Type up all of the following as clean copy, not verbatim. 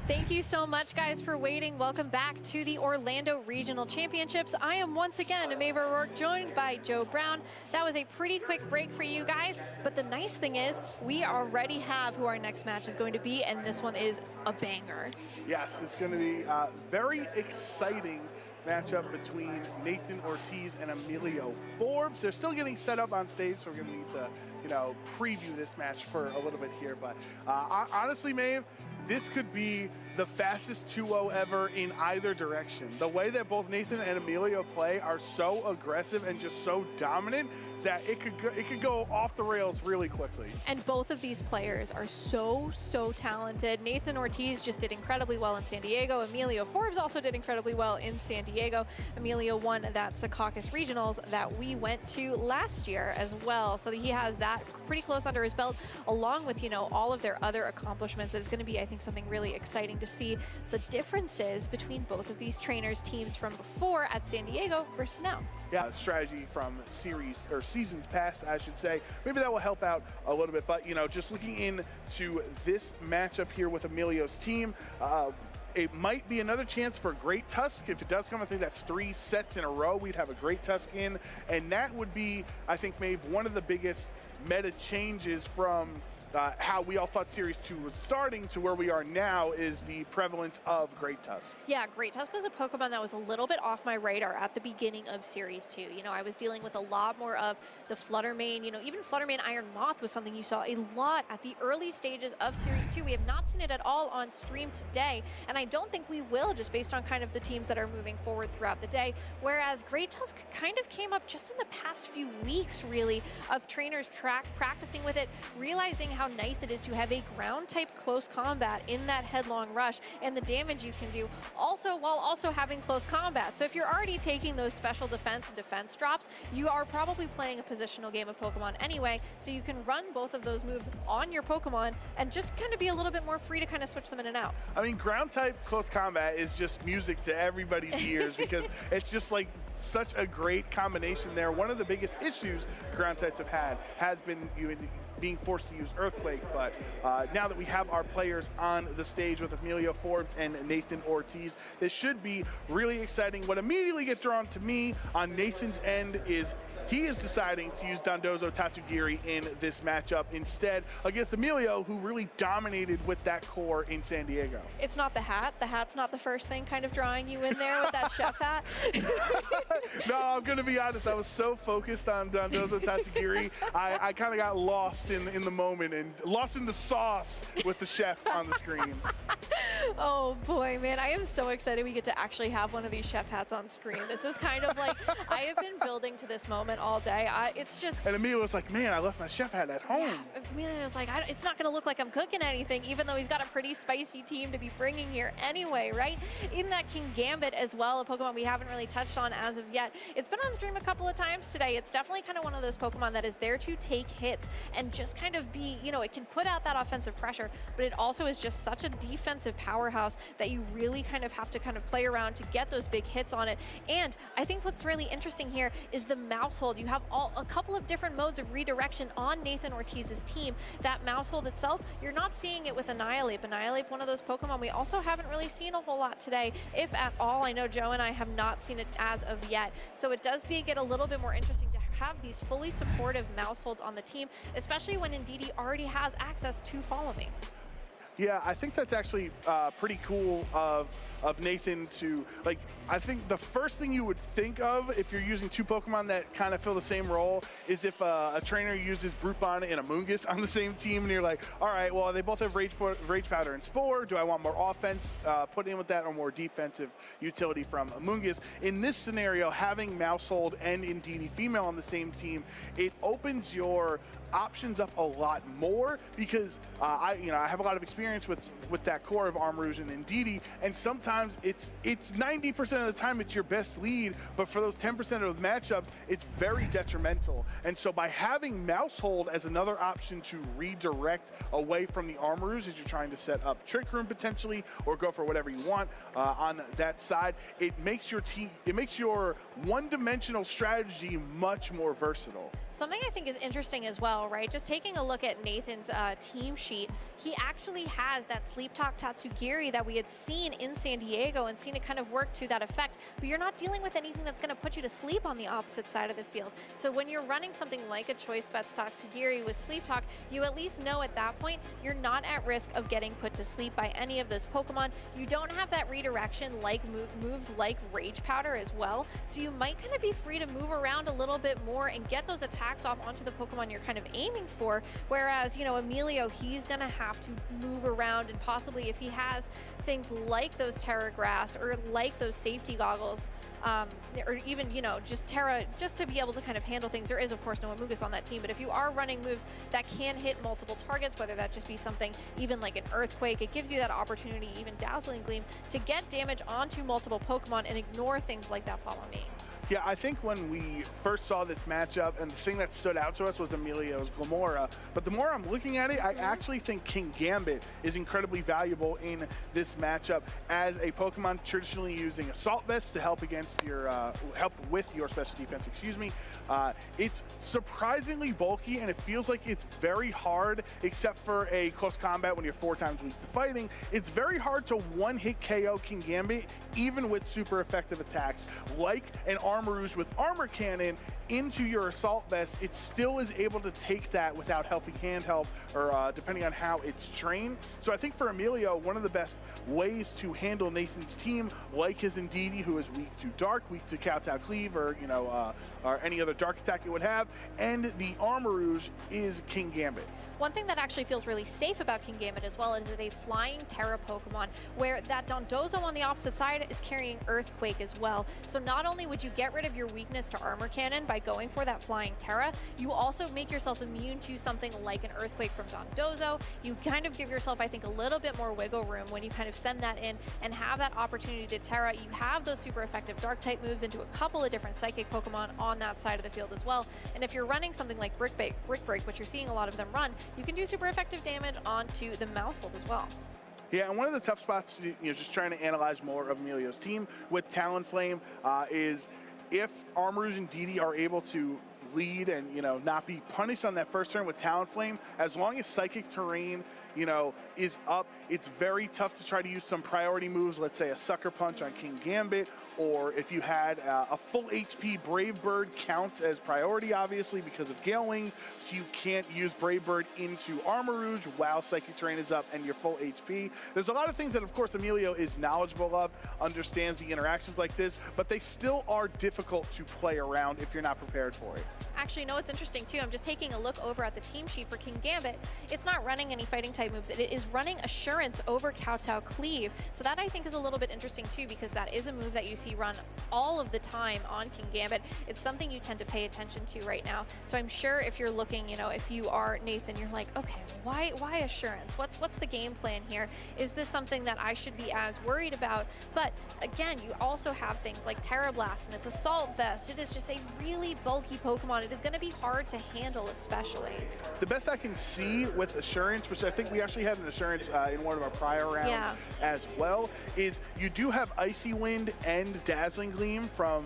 Thank you so much, guys, for waiting. Welcome back to the Orlando Regional Championships. I am once again Maeve O'Rourke, joined by Joe Brown. That was a pretty quick break for you guys, but the nice thing is we already have who our next match is going to be, and this one is a banger. Yes, it's going to be very exciting matchup between Nathan Ortiz and Emilio Forbes. They're still getting set up on stage, so we're going to need to, preview this match for a little bit here. But honestly, Maeve, this could be the fastest 2-0 ever in either direction. The way that both Nathan and Emilio play are so aggressive and just so dominant that it could go off the rails really quickly. And both of these players are so talented. Nathan Ortiz just did incredibly well in San Diego. Emilio Forbes also did incredibly well in San Diego. Emilio won that Secaucus Regionals that we went to last year as well. So he has that pretty close under his belt, along with, all of their other accomplishments. It's going to be, I think, something really exciting to see the differences between both of these trainers' teams from before at San Diego versus now. Yeah, strategy from seasons past, I should say. Maybe that will help out a little bit. But, just looking into this matchup here with Emilio's team, it might be another chance for Great Tusk. If it does come, I think that's 3 sets in a row. We'd have a Great Tusk in. And that would be, I think, maybe one of the biggest meta changes from how we all thought Series 2 was starting to where we are now is the prevalence of Great Tusk. Yeah, Great Tusk was a Pokemon that was a little bit off my radar at the beginning of Series 2. I was dealing with a lot more of the Fluttermane. Even Fluttermane Iron Moth was something you saw a lot at the early stages of Series 2. We have not seen it at all on stream today, and I don't think we will, just based on kind of the teams that are moving forward throughout the day. Whereas Great Tusk kind of came up just in the past few weeks, really, of trainers practicing with it, realizing how nice it is to have a ground type close combat in that headlong rush and the damage you can do while also having close combat. So if you're already taking those special defense and defense drops, you are probably playing a positional game of Pokemon anyway, so you can run both of those moves on your Pokemon and just kind of be a little bit more free to kind of switch them in and out. I mean, ground type close combat is just music to everybody's ears because it's just like such a great combination there. One of the biggest issues ground types have had has been being forced to use Earthquake, but now that we have our players on the stage with Emilio Forbes and Nathan Ortiz, this should be really exciting. What immediately gets drawn to me on Nathan's end is he is deciding to use Dondozo Tatsugiri in this matchup instead against Emilio, who really dominated with that core in San Diego. It's not the hat. The hat's not the first thing kind of drawing you in there with that chef hat. No, I'm going to be honest. I was so focused on Dondozo Tatsugiri, I kind of got lost in the moment and lost in the sauce with the chef on the screen. Oh boy, man, I am so excited we get to actually have one of these chef hats on screen. This is kind of like, I have been building to this moment all day. It's just... And Emilio was like, man, I left my chef hat at home. Yeah, Emilio was like, it's not going to look like I'm cooking anything, even though he's got a pretty spicy team to be bringing here anyway, right? In that King Gambit as well, a Pokemon we haven't really touched on as of yet. It's been on stream a couple of times today. It's definitely kind of one of those Pokemon that is there to take hits and just kind of be, it can put out that offensive pressure, but it also is just such a defensive powerhouse that you really kind of have to kind of play around to get those big hits on it. And I think what's really interesting here is the mouse hold. You have a couple of different modes of redirection on Nathan Ortiz's team. That mouse hold itself, you're not seeing it with Annihilate. Annihilate, one of those Pokemon we also haven't really seen a whole lot today, if at all. I know Joe and I have not seen it as of yet. So it does get a little bit more interesting to have these fully supportive mouse holds on the team, especially when Indeedee already has access to Follow Me. Yeah, I think that's actually pretty cool of Nathan to, like, I think the first thing you would think of if you're using 2 Pokemon that kind of fill the same role is if a trainer uses Brute Bond and Amoonguss on the same team, and you're like, all right, well, they both have Rage Powder and Spore. Do I want more offense put in with that or more defensive utility from Amoonguss? In this scenario, having Mousehold and Indeedee female on the same team, it opens your options up a lot more because I have a lot of experience with that core of Armarouge and Indeedee, and sometimes times it's 90% of the time it's your best lead, but for those 10% of matchups, it's very detrimental. And so by having Mouse Hold as another option to redirect away from the Armorers as you're trying to set up Trick Room potentially, or go for whatever you want on that side, it makes your one-dimensional strategy much more versatile. Something I think is interesting as well, right? Just taking a look at Nathan's team sheet, he actually has that Sleep Talk Tatsugiri that we had seen in San Diego and seen it kind of work to that effect, but you're not dealing with anything that's going to put you to sleep on the opposite side of the field. So when you're running something like a Choice Bets Tatsugiri with Sleep Talk, you at least know at that point you're not at risk of getting put to sleep by any of those Pokemon. You don't have that redirection like moves like Rage Powder as well, so you might kind of be free to move around a little bit more and get those attacks off onto the Pokemon you're kind of aiming for, whereas, you know, Emilio, he's going to have to move around, and possibly if he has things like those Terra Grass or like those safety goggles, or even, you know, just Terra, just to be able to kind of handle things. There is, of course, no Amogus on that team, but if you are running moves that can hit multiple targets, whether that just be something even like an Earthquake, it gives you that opportunity, even Dazzling Gleam, to get damage onto multiple Pokemon and ignore things like that Follow Me. Yeah, I think when we first saw this matchup, and the thing that stood out to us was Emilio's Glamora, but the more I'm looking at it, I actually think King Gambit is incredibly valuable in this matchup as a Pokemon traditionally using Assault Vest to help against your, help with your special defense, excuse me. It's surprisingly bulky, and it feels like it's very hard, except for a close combat when you're 4 times weak to fighting. It's very hard to one-hit KO King Gambit, even with super effective attacks, like an Armarouge with Armor Cannon into your Assault Vest. It still is able to take that without helping hand help, or depending on how it's trained. So I think for Emilio, one of the best ways to handle Nathan's team, like his Indeedee, who is weak to Dark, weak to Kowtow Cleave, or, you know, or any other Dark attack it would have, and the Armarouge is King Gambit. One thing that actually feels really safe about King Gambit as well is a flying Terra Pokemon, where that Dondozo on the opposite side is carrying Earthquake as well. So not only would you get rid of your weakness to Armor Cannon by going for that flying Terra, you also make yourself immune to something like an Earthquake from Dondozo. You kind of give yourself, I think, a little bit more wiggle room when you kind of send that in and have that opportunity to Terra. You have those super effective Dark-type moves into a couple of different Psychic Pokemon on that side of the field as well. And if you're running something like Brick Break, which you're seeing a lot of them run, you can do super effective damage onto the Mouse Hold as well. Yeah, and one of the tough spots, you know, just trying to analyze more of Emilio's team with Talonflame is if Armarouge and Indeedee are able to lead and, you know, not be punished on that first turn with Talonflame, as long as Psychic Terrain, you know, is up, it's very tough to try to use some priority moves, let's say a Sucker Punch on King Gambit, or if you had a full HP Brave Bird counts as priority, obviously, because of Gale Wings, so you can't use Brave Bird into Armarouge while Psychic Terrain is up and you're full HP. There's a lot of things that, of course, Emilio is knowledgeable of, understands the interactions like this, but they still are difficult to play around if you're not prepared for it. Actually, no, it's interesting, too. I'm just taking a look over at the team sheet for King Gambit. It's not running any fighting-type moves. It is running Assurance over Kowtow Cleave. So that, I think, is a little bit interesting, too, because that is a move that you see run all of the time on King Gambit. It's something you tend to pay attention to right now. So I'm sure if you're looking, you know, if you are Nathan, you're like, okay, why Assurance? What's the game plan here? Is this something that I should be as worried about? But again, you also have things like Terra Blast and its Assault Vest. It is just a really bulky Pokemon. It is going to be hard to handle, especially. The best I can see with Assurance, which I think we actually had an Assurance in one of our prior rounds as well, is you do have Icy Wind and Dazzling Gleam from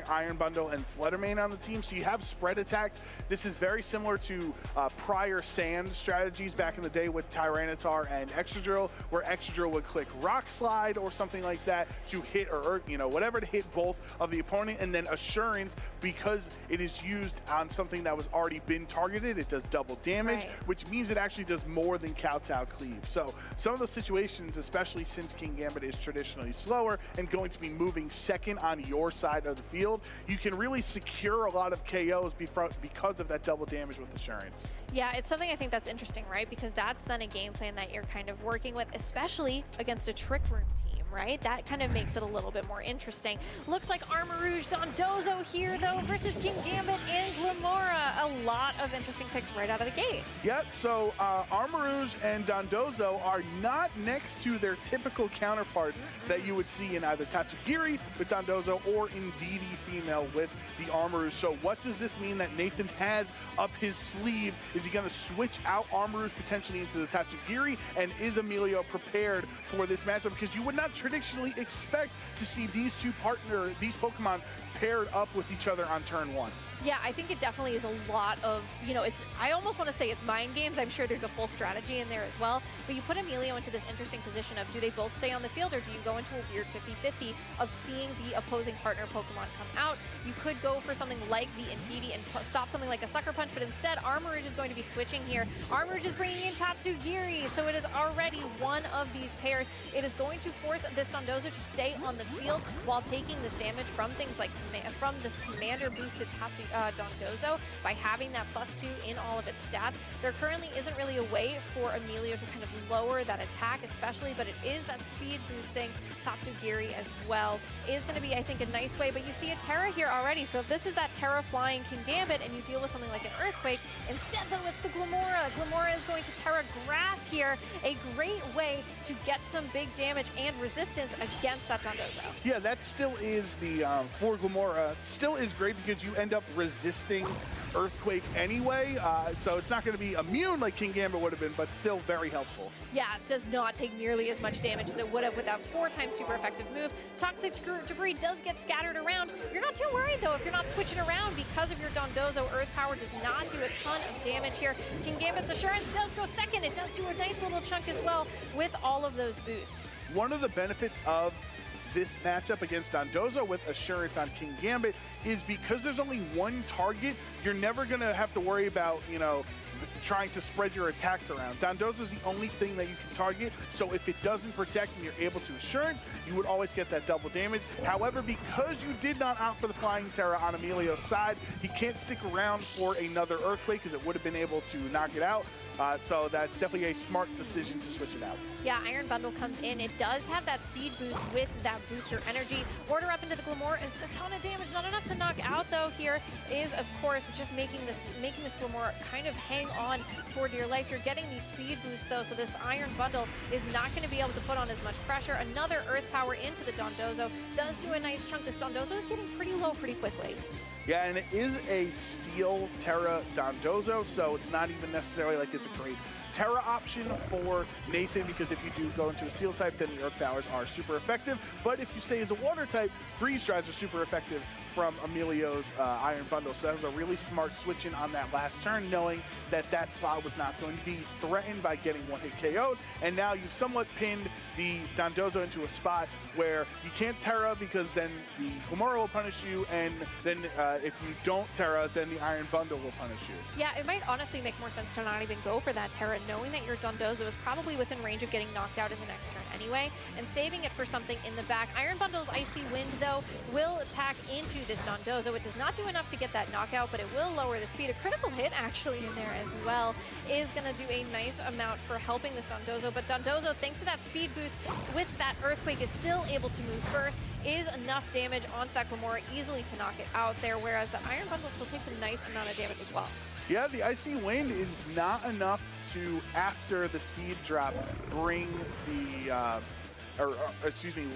Iron Bundle and Fluttermane on the team, so you have spread attacks. This is very similar to prior Sand strategies back in the day with Tyranitar and Excadrill, where Excadrill would click Rock Slide or something like that to hit, or you know, whatever, to hit both of the opponent, and then Assurance, because it is used on something that was already been targeted, it does double damage, which means it actually does more than Kowtow Cleave. So some of those situations, especially since King Gambit is traditionally slower and going to be moving second on your side of the field, you can really secure a lot of KOs because of that double damage with Assurance. Yeah, it's something I think that's interesting, right? Because that's then a game plan that you're kind of working with, especially against a Trick Room team, right? That kind of makes it a little bit more interesting. Looks like Armor Rouge Dondozo here, though, versus King Gambit and Glamora. A lot of interesting picks right out of the gate. Yeah, so Armor Rouge and Dondozo are not next to their typical counterparts that you would see in either Tatsugiri with Dondozo or in DD female with the Armor Rouge. So what does this mean that Nathan has up his sleeve? Is he going to switch out Armor Rouge potentially into the Tatsugiri? And is Emilio prepared for this matchup? Because you would not traditionally expect to see these Pokemon paired up with each other on turn 1. Yeah, I think it definitely is a lot of, I almost want to say it's mind games. I'm sure there's a full strategy in there as well. But you put Emilio into this interesting position of, do they both stay on the field, or do you go into a weird 50-50 of seeing the opposing partner Pokemon come out? You could go for something like the Indeedee and stop something like a Sucker Punch, but instead Armor Rouge is going to be switching here. Armor Rouge is bringing in Tatsugiri, so it is already one of these pairs. It is going to force this Dondozo to stay on the field while taking this damage from things like, from this Commander boosted Dondozo by having that +2 in all of its stats. There currently isn't really a way for Emilio to kind of lower that attack especially, but it is that speed boosting Tatsugiri as well is going to be, I think, a nice way. But you see a Terra here already, so if this is that Terra flying King Gambit and you deal with something like an Earthquake, instead though it's the Glamora. Glamora is going to Terra Grass here, a great way to get some big damage and resistance against that Dondozo. Yeah, that still is the, for Glamora, still is great because you end up resisting Earthquake anyway, so it's not going to be immune like King Gambit would have been, but still very helpful. Yeah, it does not take nearly as much damage as it would have with that 4x super effective move. Toxic Debris does get scattered around. You're not too worried though if you're not switching around because of your Dondozo. Earth Power does not do a ton of damage here. King Gambit's Assurance does go second. It does do a nice little chunk as well with all of those boosts. One of the benefits of this matchup against Dondozo with Assurance on King Gambit is because there's only one target, you're never going to have to worry about, trying to spread your attacks around. Dondozo's the only thing that you can target, so if it doesn't protect and you're able to Assurance, you would always get that double damage. However, because you did not opt for the Flying Terra on Emilio's side, he can't stick around for another Earthquake because it would have been able to knock it out. So that's definitely a smart decision to switch it out. Yeah, Iron Bundle comes in. It does have that speed boost with that booster energy. Order up into the Glamora is a ton of damage. Not enough to knock out, though, here is, of course, just making this Glamora kind of hang on for dear life. You're getting the speed boost, though, so this Iron Bundle is not going to be able to put on as much pressure. Another Earth Power into the Dondozo does do a nice chunk. This Dondozo is getting pretty low pretty quickly. Yeah, and it is a Steel Terra Dondozo, so it's not even necessarily like it's a great Terra option for Nathan, because if you do go into a Steel type, then the Earth Powers are super effective. But if you stay as a Water type, Freeze Drives are super effective from Emilio's Iron Bundle. So that was a really smart switch in on that last turn, knowing that that slot was not going to be threatened by getting one-hit KO'd. And now you've somewhat pinned the Dondozo into a spot where you can't Terra because then the Glamora will punish you, and then if you don't Terra, then the Iron Bundle will punish you. Yeah, it might honestly make more sense to not even go for that Terra, knowing that your Dondozo is probably within range of getting knocked out in the next turn anyway, and saving it for something in the back. Iron Bundle's Icy Wind, though, will attack into this Dondozo. It does not do enough to get that knockout, but it will lower the speed. A critical hit, actually, in there as well is going to do a nice amount for helping this Dondozo. But Dondozo, thanks to that speed boost with that Earthquake, is still able to move first, is enough damage onto that Glamora easily to knock it out there, whereas the Iron Bundle still takes a nice amount of damage as well. Yeah, the Icy Wind is not enough to, after the speed drop, bring the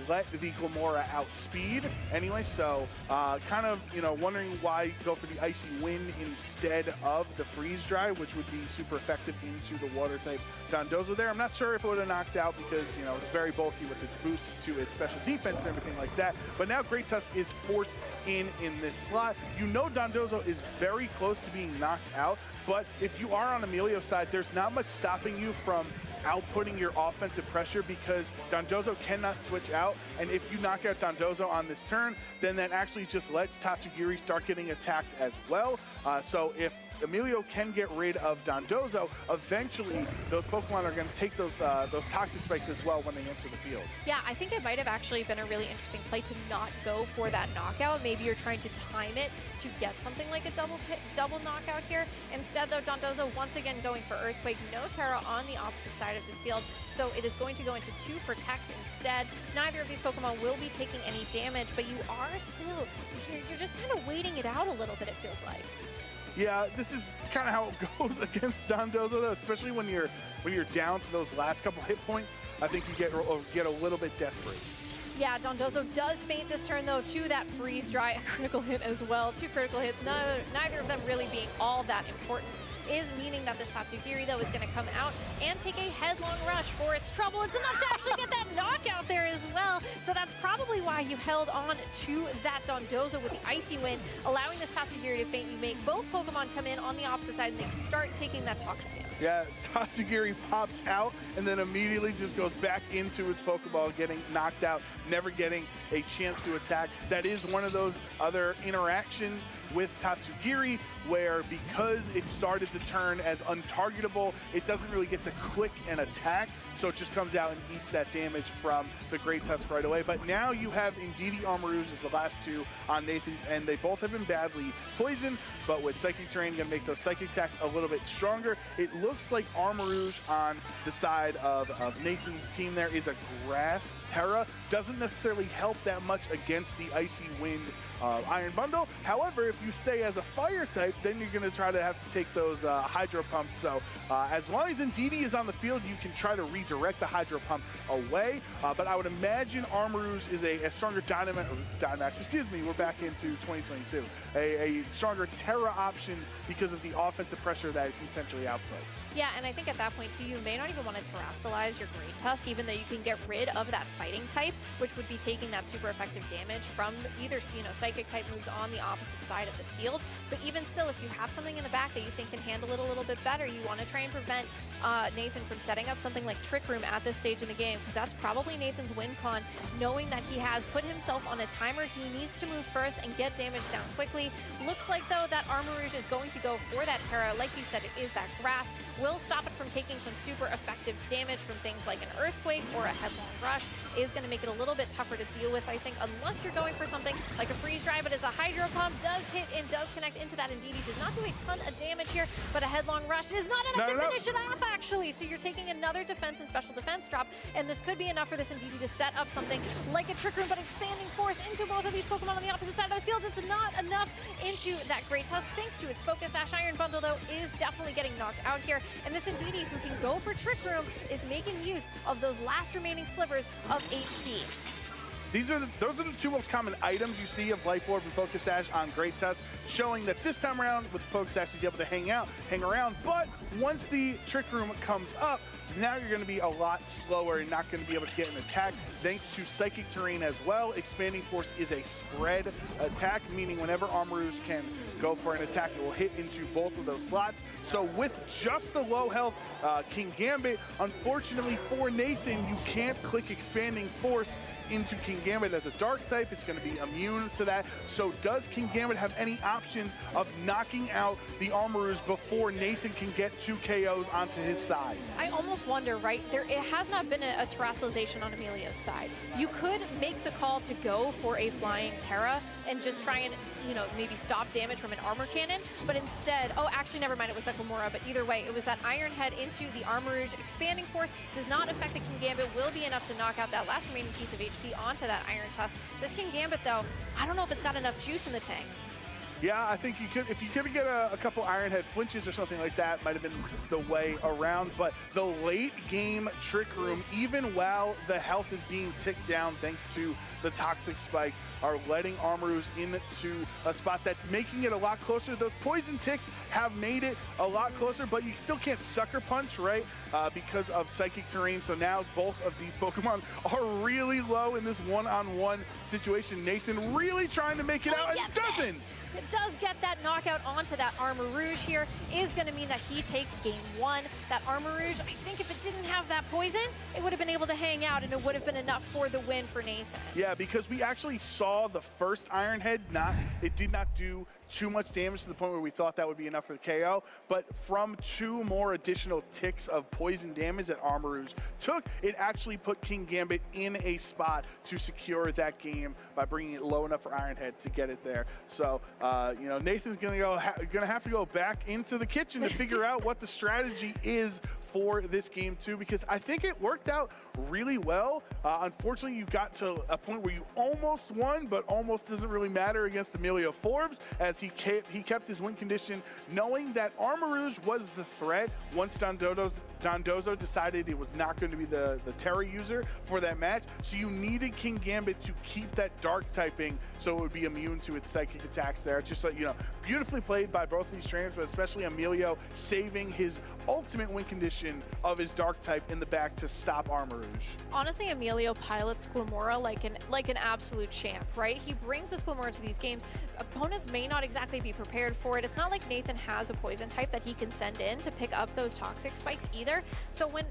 let the Glamora outspeed anyway, so kind of, wondering why go for the Icy Wind instead of the Freeze Dry, which would be super effective into the Water type Dondozo there. I'm not sure if it would have knocked out because, it's very bulky with its boost to its special defense and everything like that. But now Great Tusk is forced in this slot. Dondozo is very close to being knocked out, but if you are on Emilio's side, there's not much stopping you from outputting your offensive pressure because Dondozo cannot switch out, and if you knock out Dondozo on this turn, then that actually just lets Tatsugiri start getting attacked as well. So if Emilio can get rid of Dondozo, eventually those Pokemon are going to take those toxic spikes as well when they enter the field. Yeah, I think it might have actually been a really interesting play to not go for that knockout. Maybe you're trying to time it to get something like a double knockout here. Instead, though, Dondozo once again going for Earthquake. No Terra on the opposite side of the field, so it is going to go into 2 protects instead. Neither of these Pokemon will be taking any damage, but you are still, you're just kind of waiting it out a little bit, it feels like. Yeah, this is kind of how it goes against Dondozo, though, especially when you're down to those last couple hit points. I think you get a little bit desperate. Yeah, Dondozo does feint this turn, though, to that freeze dry, a critical hit as well. 2 critical hits, neither of them really being all that important, is meaning that this Tatsugiri, though, is going to come out and take a headlong rush for its trouble. It's enough to actually get that knockout there as well. So that's probably why you held on to that Dondozo with the Icy Wind, allowing this Tatsugiri to feint. You make both Pokemon come in on the opposite side, and they can start taking that toxic damage. Yeah, Tatsugiri pops out and then immediately just goes back into its Pokeball, getting knocked out, never getting a chance to attack. That is one of those other interactions with Tatsugiri where, because it started the turn as untargetable, it doesn't really get to click and attack, so it just comes out and eats that damage from the Great Tusk right away. But now you have Indeedee Armarouge as the last 2 on Nathan's end. They both have been badly poisoned, but with Psychic Terrain, gonna make those Psychic attacks a little bit stronger. It looks like Armarouge on the side of Nathan's team there is a Grass Terra. Doesn't necessarily help that much against the Icy Wind Iron Bundle. However, if you stay as a Fire type, then you're going to try to have to take those Hydro Pumps. So as long as Indeedee is on the field, you can try to redirect the Hydro Pump away. But I would imagine Armarouge is a stronger Dynamax, excuse me, we're back into 2022. A stronger Terra option because of the offensive pressure that it can potentially output. Yeah, and I think at that point, too, you may not even want to terrestrialize your Great Tusk, even though you can get rid of that fighting type, which would be taking that super effective damage from either, psychic type moves on the opposite side of the field. But even still, if you have something in the back that you think can handle it a little bit better, you want to try and prevent Nathan from setting up something like Trick Room at this stage in the game, because that's probably Nathan's win con, knowing that he has put himself on a timer. He needs to move first and get damage down quickly. Looks like, though, that Armarouge is going to go for that Terra. Like you said, it is that Grass. Will stop it from taking some super effective damage from things like an Earthquake or a Headlong Rush. Is going to make it a little bit tougher to deal with, I think, unless you're going for something like a Freeze Dry, but it's a Hydro Pump, does hit and does connect into that. Indeedee does not do a ton of damage here, but a Headlong Rush is not enough to finish it off, actually. So you're taking another defense and special defense drop, and this could be enough for this Indeedee to set up something like a Trick Room, but expanding force into both of these Pokemon on the opposite side of the field. It's not enough into that Great Tusk, thanks to its Focus Sash. Iron Bundle, though, is definitely getting knocked out here, and this Indeedee, who can go for Trick Room, is making use of those last remaining slivers of HP. Those are the 2 most common items you see of Life Orb and Focus Sash on Great Tusk, showing that this time around with the Focus Sash he's able to hang around, but once the Trick Room comes up, now you're going to be a lot slower and not going to be able to get an attack, thanks to Psychic Terrain as well. Expanding Force is a spread attack, meaning whenever Armarouge can go for an attack, it will hit into both of those slots. So with just the low health Kingambit, unfortunately for Nathan, you can't click Expanding Force into Kingambit as a dark type. It's going to be immune to that. So does Kingambit have any options of knocking out the Armarouge before Nathan can get 2 KOs onto his side? I almost wonder, right? It has not been a terrestrialization on Emilio's side. You could make the call to go for a Flying Terra and just try and, maybe stop damage from an Armor Cannon, but instead, oh, actually, never mind, it was the Gamora, but either way, it was that Iron Head into the Armarouge. Expanding Force does not affect the Kingambit, will be enough to knock out that last remaining piece of HP onto that Iron Tusk. This Kingambit, though, I don't know if it's got enough juice in the tank. Yeah, I think you could, if you could get a couple Iron Head flinches or something like that, might have been the way around. But the late game Trick Room, even while the health is being ticked down thanks to the toxic spikes, are letting Armarouge into a spot that's making it a lot closer. Those poison ticks have made it a lot closer, but you still can't Sucker Punch, right? Because of Psychic Terrain. So now both of these Pokemon are really low in this one-on-one situation. Nathan really trying to make it out and doesn't. It does get that knockout onto that Armarouge here, is going to mean that he takes game 1. That Armarouge, I think if it didn't have that poison, it would have been able to hang out and it would have been enough for the win for Nathan. Yeah, because we actually saw the first Iron Head, it did not do too much damage to the point where we thought that would be enough for the KO, but from 2 more additional ticks of poison damage that Armarouge took, it actually put King Gambit in a spot to secure that game by bringing it low enough for Ironhead to get it there. So, you know, Nathan's gonna have to go back into the kitchen to figure out what the strategy is for this game too, because I think it worked out really well. Unfortunately, you got to a point where you almost won, but almost doesn't really matter against Emilio Forbes, as he kept his win condition, knowing that Armarouge was the threat once Dondozo decided it was not going to be the Terra user for that match. So you needed King Gambit to keep that dark typing so it would be immune to its psychic attacks there. Just like, you know, beautifully played by both of these trainers, but especially Emilio saving his ultimate win condition of his dark type in the back to stop Armarouge. Honestly, Emilio pilots Glamora like an absolute champ, right? He brings this Glamora to these games. Opponents may not exactly be prepared for it. It's not like Nathan has a poison type that he can send in to pick up those toxic spikes either. So when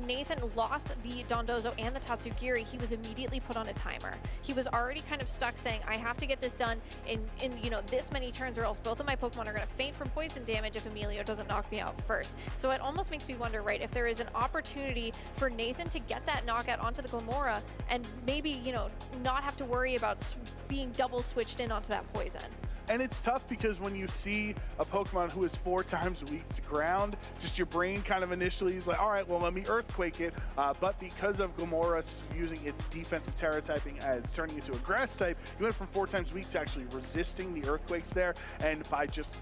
Nathan lost the Dondozo and the Tatsugiri, he was immediately put on a timer. He was already kind of stuck saying, I have to get this done in this many turns, or else both of my Pokemon are going to faint from poison damage if Emilio doesn't knock me out first. So it almost makes me wonder, right, if there is an opportunity for Nathan to get that knockout onto the Glamora and maybe, not have to worry about being double switched in onto that poison. And it's tough because when you see a Pokemon who is 4 times weak to ground, just your brain kind of initially is like, all right, well, let me Earthquake it. But because of Glamora using its defensive Terra typing as turning into a Grass type, you went from 4 times weak to actually resisting the Earthquakes there. And by just,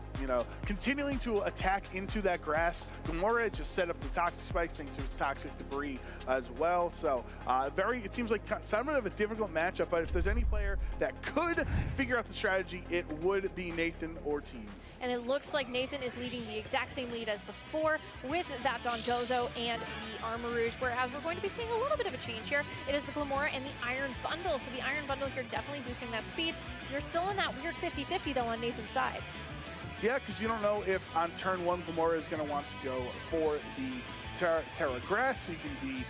continuing to attack into that Grass, Glamora just set up the Toxic Spikes thanks to its Toxic Debris as well. So it seems like somewhat of a difficult matchup, but if there's any player that could figure out the strategy, it would be Nathan Ortiz. And it looks like Nathan is leading the exact same lead as before with that Dondozo and the Armarouge, whereas we're going to be seeing a little bit of a change here. It is the Glamora and the Iron Bundle. So the Iron Bundle here definitely boosting that speed. You're still in that weird 50-50 though on Nathan's side. Yeah, because you don't know if on turn 1 Glamora is going to want to go for the Terra Grass, so you can be,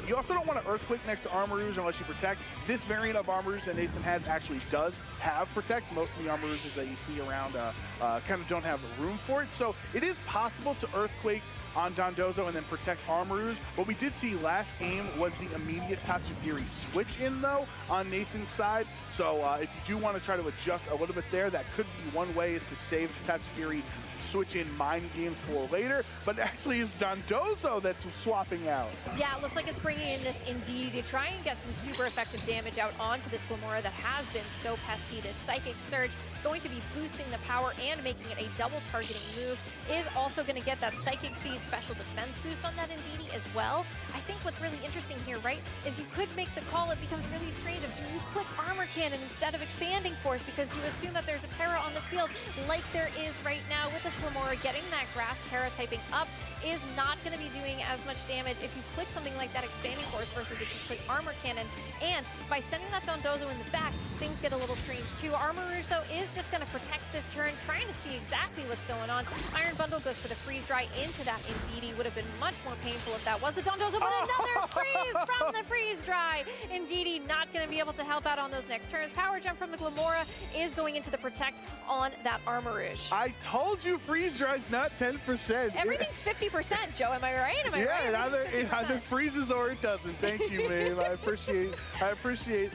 you also don't want to Earthquake next to Armarouge unless you Protect. This variant of Armarouge that Nathan has actually does have Protect. Most of the Armarouges that you see around kind of don't have room for it. So it is possible to Earthquake on Dondozo and then Protect Armarouge. What we did see last game was the immediate Tatsugiri switch in though on Nathan's side. So if you do want to try to adjust a little bit there, that could be one way, is to save the Tatsugiri switch in mind games for later, but actually it's Dondozo that's swapping out. Yeah, it looks like it's bringing in this Indeedee to try and get some super effective damage out onto this Glamora that has been so pesky. This Psychic Surge going to be boosting the power and making it a double targeting move. Is also going to get that Psychic Seed special defense boost on that Indeedee as well. I think what's really interesting here, right, is you could make the call. It becomes really strange of, do you click Armor Cannon instead of Expanding Force, because you assume that there's a Terra on the field like there is right now with this Glamora. Getting that Grass Terra typing up is not going to be doing as much damage if you click something like that Expanding Force versus if you click Armor Cannon. And by sending that Dondozo in the back, things get a little strange too. Armarouge though is just going to protect this turn, trying to see exactly what's going on. Iron Bundle goes for the Freeze Dry into that Indeedee. Would have been much more painful if that was the Dondozo, but another freeze from the Freeze Dry. Indeedee not going to be able to help out on those next turns. Power Gem from the Glamora is going into the Protect on that Armarouge. I told you Freeze Dry's not 10%. Everything's 50%, Joe. Am I right? Am I right? Yeah, it either freezes or it doesn't. Thank you, man. I appreciate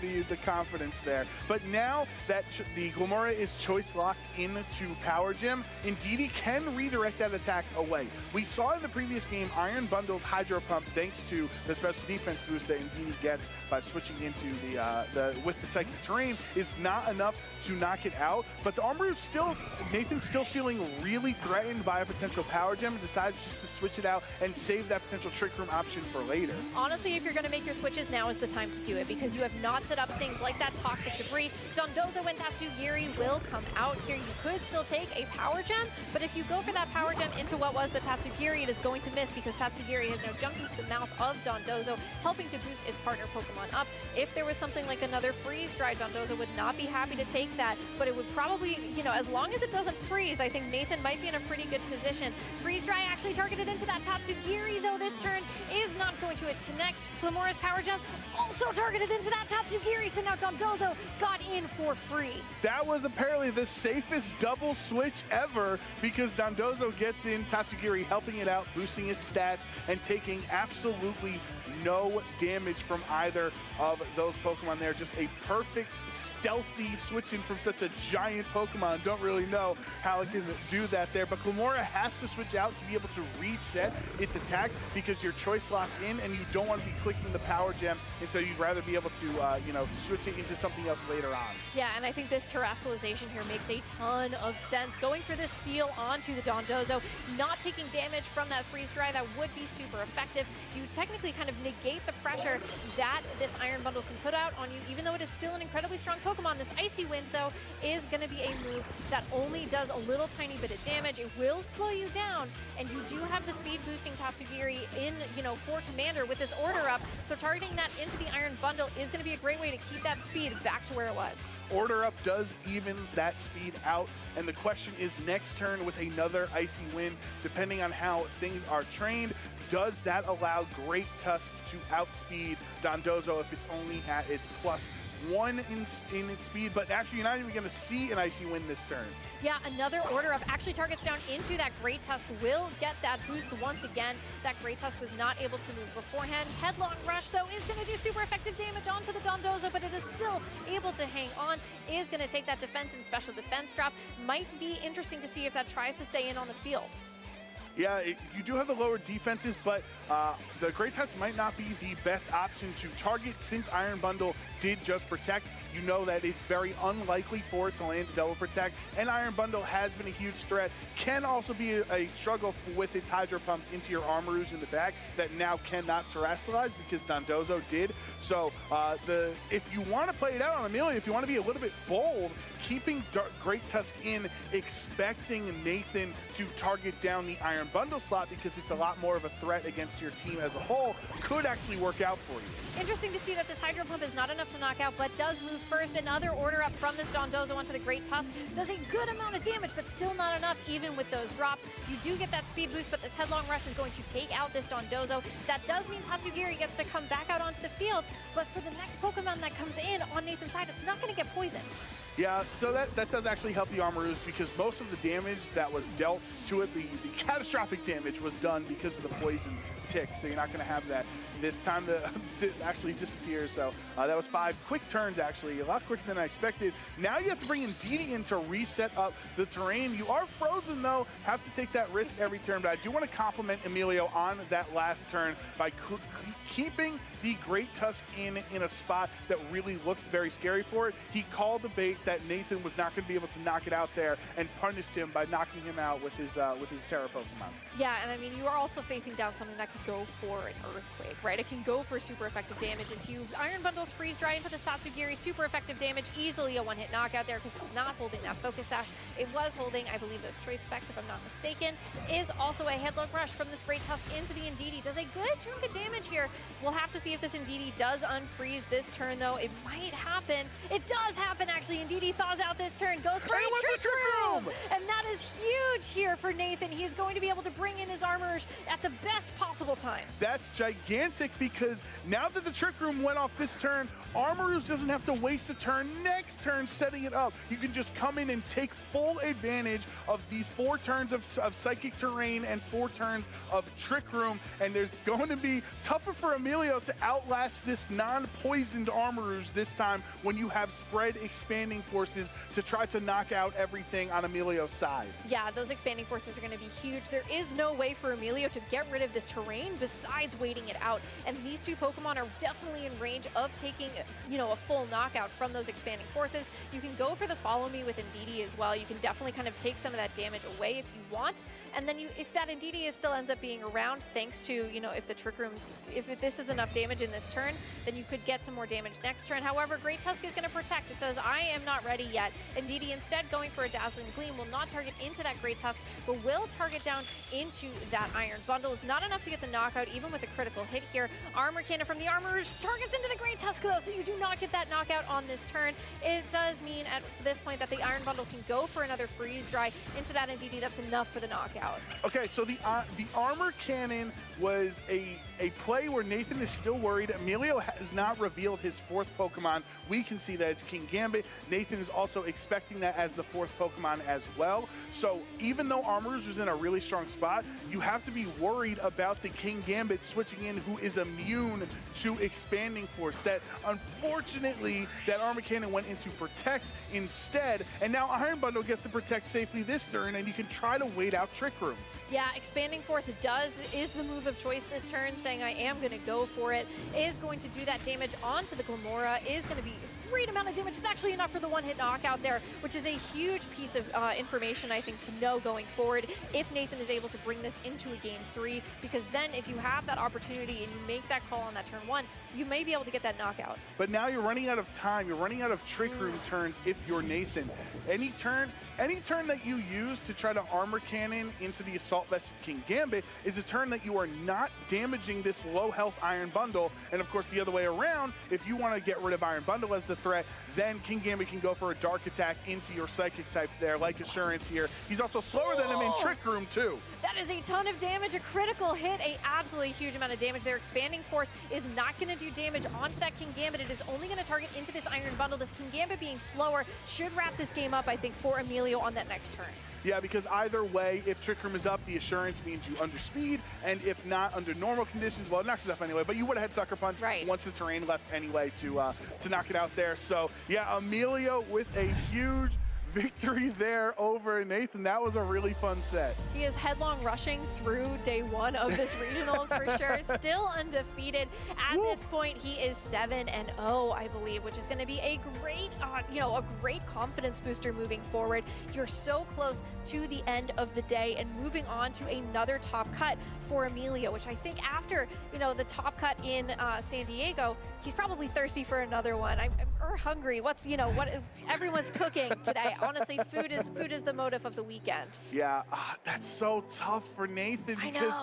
the confidence there. But now that the Glamora is choice locked into Power Gem, Indeedee can redirect that attack away. We saw in the previous game Iron Bundle's Hydro Pump, thanks to the special defense boost that Indeedee gets by switching into with the Psychic Terrain, is not enough to knock it out. But the Armarouge Nathan's still feeling really threatened by a potential Power Gem and decides just to switch it out and save that potential Trick Room option for later. Honestly, if you're going to make your switches, now is the time to do it, because you have not set up things like that Toxic Debris. Dondozo and Tatsugiri will come out here. You could still take a Power Gem, but if you go for that Power Gem into what was the Tatsugiri, Tatsugiri, it is going to miss because Tatsugiri has now jumped into the mouth of Dondozo, helping to boost its partner Pokemon up. If there was something like another freeze dry, Dondozo would not be happy to take that, but it would probably, you know, as long as it doesn't freeze, I think Nathan might be in a pretty good position. Freeze dry actually targeted into that Tatsugiri, though this turn is not going to connect. Glamora's power jump also targeted into that Tatsugiri, so now Dondozo got in for free. That was apparently the safest double switch ever because Dondozo gets in, Tatsugiri helping it out, boosting its stats, and taking absolutely no damage from either of those Pokemon there. Just a perfect, stealthy switching from such a giant Pokemon. Don't really know how it can do that there, but Glamora has to switch out to be able to reset its attack because your choice locked in and you don't want to be clicking the power gem, and so you'd rather be able to, you know, switch it into something else later on. Yeah, and I think this terrestrialization here makes a ton of sense. Going for this steal onto the Dondozo, not taking damage from that freeze dry, that would be super effective. You technically kind of negate the pressure that this Iron Bundle can put out on you, even though it is still an incredibly strong Pokemon. This Icy Wind, though, is going to be a move that only does a little tiny bit of damage. It will slow you down, and you do have the speed boosting Tatsugiri in, you know, for Commander with this order up, so targeting that into the Iron Bundle is going to be a great way to keep that speed back to where it was. Order up does even that speed out, and the question is next turn with another Icy Wind, depending on how things are trained, does that allow Great Tusk to outspeed Dondozo if it's only at its +1 in its speed? But actually, you're not even going to see an Icy Wind this turn. Yeah, another order up actually targets down into that Great Tusk, will get that boost once again. That Great Tusk was not able to move beforehand. Headlong Rush, though, is going to do super effective damage onto the Dondozo, but it is still able to hang on, is going to take that defense and special defense drop. Might be interesting to see if that tries to stay in on the field. Yeah, you do have the lower defenses, but the Great Tusk might not be the best option to target since Iron Bundle did just protect. You know that it's very unlikely for it to land double protect, and Iron Bundle has been a huge threat. Can also be a struggle with its Hydro Pumps into your Armarouge in the back that now cannot terrestrialize because Dondozo did. So if you want to play it out on Emilio, if you want to be a little bit bold, keeping Great Tusk in, expecting Nathan to target down the Iron Bundle slot because it's a lot more of a threat against your team as a whole, could actually work out for you. Interesting to see that this Hydro Pump is not enough to knock out, but does move first. Another order up from this Dondozo onto the Great Tusk. Does a good amount of damage, but still not enough even with those drops. You do get that speed boost, but this Headlong Rush is going to take out this Dondozo. That does mean Tatsugiri gets to come back out onto the field, but for the next Pokemon that comes in on Nathan's side, it's not going to get poisoned. Yeah, so that does actually help the Armarouge because most of the damage that was dealt to it, the catastrophic damage was done because of the poison tick, so you're not going to have that this time to actually disappear. So that was 5 quick turns, actually, a lot quicker than I expected. Now you have to bring in Didi in to reset up the terrain. You are frozen, though, have to take that risk every turn, but I do want to compliment Emilio on that last turn by keeping the Great Tusk in a spot that really looked very scary for it. He called the bait that Nathan was not going to be able to knock it out there and punished him by knocking him out with his Terra Pokemon. Yeah, and I mean, you are also facing down something that could go for an Earthquake, right? It can go for super effective damage into you. Iron Bundles freeze dry into this Tatsugiri, super effective damage, easily a one-hit knockout there because it's not holding that Focus Sash. It was holding, I believe, those Choice Specs, if I'm not mistaken. Is also a Headlong Rush from this Great Tusk into the Indeedee. Does a good chunk of damage here. We'll have to see if this Indeedee does unfreeze this turn, though. It might happen. It does happen, actually. Indeedee thaws out this turn, goes for a Trick Room! And that is huge here for Nathan. He's going to be able to bring in his Armarouge at the best possible time. That's gigantic because now that the Trick Room went off this turn, Armarouge doesn't have to waste a turn next turn setting it up. You can just come in and take full advantage of these 4 turns of Psychic Terrain and 4 turns of Trick Room, and there's going to be tougher for Emilio to outlast this non-poisoned Armarouge this time when you have spread expanding forces to try to knock out everything on Emilio's side. Yeah, those expanding forces are going to be huge. There is no way for Emilio to get rid of this terrain besides waiting it out. and these two Pokemon are definitely in range of taking, you know, a full knockout from those expanding forces. You can go for the follow me with Indeedee as well. You can definitely kind of take some of that damage away if you want, and then if that Indeedee still ends up being around, thanks to, you know, if the Trick Room, if this is enough damage in this turn, then you could get some more damage next turn. However, Great Tusk is going to protect. It says, I am not ready yet. Indeedee instead going for a Dazzling Gleam will not target into that Great Tusk, but will target down into that Iron Bundle. It's not enough to get the knockout, even with a critical hit here. Armor Cannon from the Armorers targets into the Great Tusk, though, so you do not get that knockout on this turn. It does mean at this point that the Iron Bundle can go for another Freeze Dry into that Indeedee. That's enough for the knockout. Okay, so the Armor Cannon was a play where Nathan is still worried. Emilio has not revealed his fourth Pokemon. We can see that it's King Gambit. Nathan is also expecting that as the fourth Pokemon as well. So even though Armorers was in a really strong spot, you have to be worried about the King Gambit switching in, who is immune to Expanding Force. That unfortunately, that Armor Cannon went into Protect instead, and now Iron Bundle gets to Protect safely this turn, and you can try to wait out Trick Room. Yeah, Expanding Force is the move of choice this turn, saying I am going to go for it, is going to do that damage onto the Glamora, is going to be a great amount of damage. It's actually enough for the one-hit knockout there, which is a huge piece of information, I think, to know going forward if Nathan is able to bring this into a Game 3, because then if you have that opportunity and you make that call on that turn 1, you may be able to get that knockout. But now you're running out of time. You're running out of Trick Room turns if you're Nathan. Any turn that you use to try to Armor Cannon into the Assault Vested King Gambit is a turn that you are not damaging this low health Iron Bundle. And of course, the other way around, if you want to get rid of Iron Bundle as the threat, then King Gambit can go for a Dark Attack into your Psychic type there, like Assurance here. He's also slower than him in Trick Room too. That is a ton of damage, a critical hit, a absolutely huge amount of damage there. Expanding Force is not going to do damage onto that King Gambit. It is only going to target into this Iron Bundle. This King Gambit being slower should wrap this game up, I think, for Emilio on that next turn. Yeah, because either way, if Trick Room is up, the Assurance means you underspeed, and if not, under normal conditions, well, it knocks it off anyway, but you would have had Sucker Punch once the terrain left anyway to knock it out there. So, yeah, Emilio with a huge victory there over Nathan. That was a really fun set. He is headlong rushing through day 1 of this regionals for sure. Still undefeated. At this point, he is 7-0, I believe, which is going to be a great, a great confidence booster moving forward. You're so close to the end of the day and moving on to another top cut for Emilio, which I think after, the top cut in San Diego, he's probably thirsty for another one. I'm hungry. What everyone's cooking today. Honestly, food is the motive of the weekend. Yeah, that's so tough for Nathan because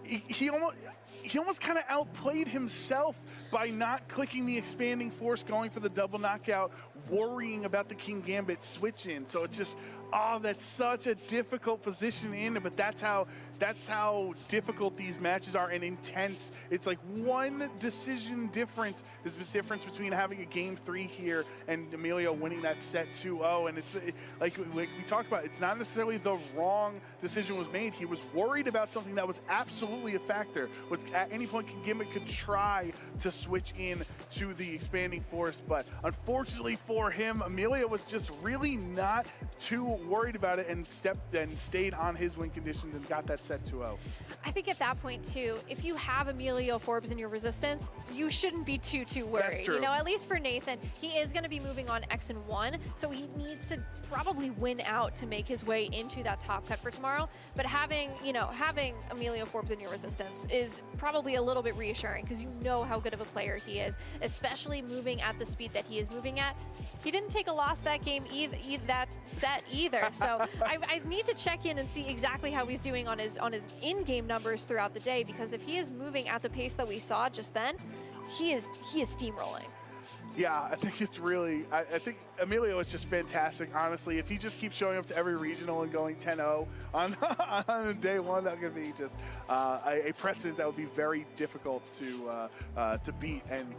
he almost kind of outplayed himself by not clicking the Expanding Force, going for the double knockout, worrying about the King Gambit switch in. So it's just, that's such a difficult position in, but that's how difficult these matches are and intense. It's like one decision difference. There's the difference between having a Game 3 here and Emilio winning that set 2-0. And it's like we talked about, it's not necessarily the wrong decision was made. He was worried about something that was absolutely a factor, which at any point King Gambit could try to switch in to the Expanding Force, but unfortunately for him, Emilio was just really not too worried about it and stayed on his win conditions and got that set 2-0. I think at that point too, if you have Emilio Forbes in your resistance, you shouldn't be too worried. That's true. At least for Nathan, he is going to be moving on X and 1, so he needs to probably win out to make his way into that top cut for tomorrow. But having Emilio Forbes in your resistance is probably a little bit reassuring because you know how good of a player he is, especially moving at the speed that he is moving at. He didn't take a loss that game that set either. So I need to check in and see exactly how he's doing on his in-game numbers throughout the day, because if he is moving at the pace that we saw just then, he is steamrolling. Yeah, I think it's really, I think Emilio is just fantastic, honestly. If he just keeps showing up to every regional and going 10-0 on day 1, that's going to be just a precedent that would be very difficult to beat. And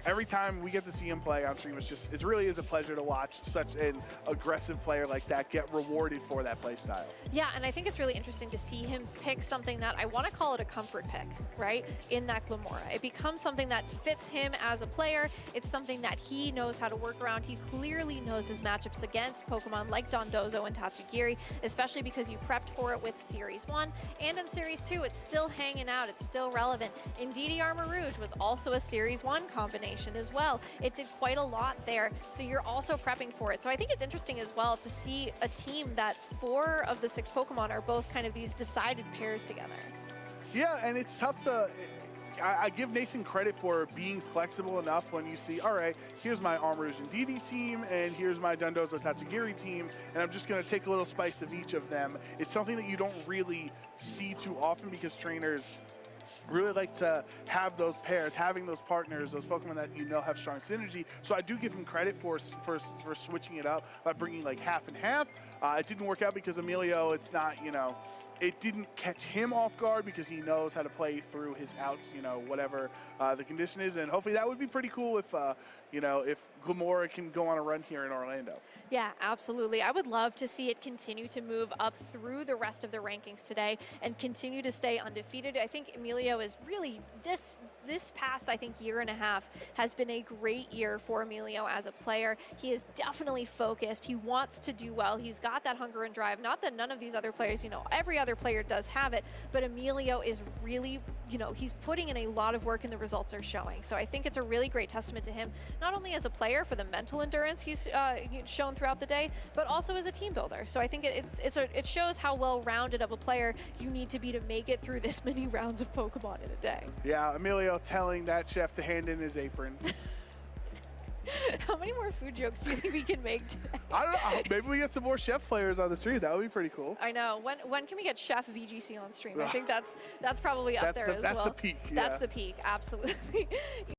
every time we get to see him play on stream, it really is a pleasure to watch such an aggressive player like that get rewarded for that play style. Yeah, and I think it's really interesting to see him pick something that I want to call it a comfort pick, right? In that Glamora. It becomes something that fits him as a player. It's something that he knows how to work around. He clearly knows his matchups against Pokemon like Dondozo and Tatsugiri, especially because you prepped for it with Series 1. And in Series 2, it's still hanging out. It's still relevant. Indeedee Armor Rouge was also a Series 1 combination as well. It did quite a lot there, so you're also prepping for it. So I think it's interesting as well to see a team that 4 of the 6 Pokemon are both kind of these decided pairs together. Yeah, and it's tough to... I give Nathan credit for being flexible enough when you see, all right, here's my Armor Rouge and Indeedee team, and here's my Dondozo Tatsugiri team, and I'm just going to take a little spice of each of them. It's something that you don't really see too often because trainers really like to have those pairs, having those partners, those Pokemon that you know have strong synergy. So I do give him credit for switching it up by bringing like half and half. It didn't work out because Emilio, it's not, you know, it didn't catch him off guard because he knows how to play through his outs, you know, whatever the condition is. And hopefully that would be pretty cool if, you know, if Glamora can go on a run here in Orlando. Yeah, absolutely. I would love to see it continue to move up through the rest of the rankings today and continue to stay undefeated. I think Emilio is really, this past, I think, year and a half has been a great year for Emilio as a player. He is definitely focused. He wants to do well. He's got that hunger and drive. Not that none of these other players, you know, every other player does have it, but Emilio is really, you know, he's putting in a lot of work and the results are showing. So I think it's a really great testament to him, not only as a player for the mental endurance he's shown throughout the day, but also as a team builder. So I think it shows how well-rounded of a player you need to be to make it through this many rounds of Pokemon in a day. Yeah, Emilio telling that chef to hand in his apron. How many more food jokes do you think we can make today? I don't know. Maybe we get some more chef players on the stream. That would be pretty cool. I know. When can we get Chef VGC on stream? I think that's probably up there as well. That's the peak. That's the peak, absolutely.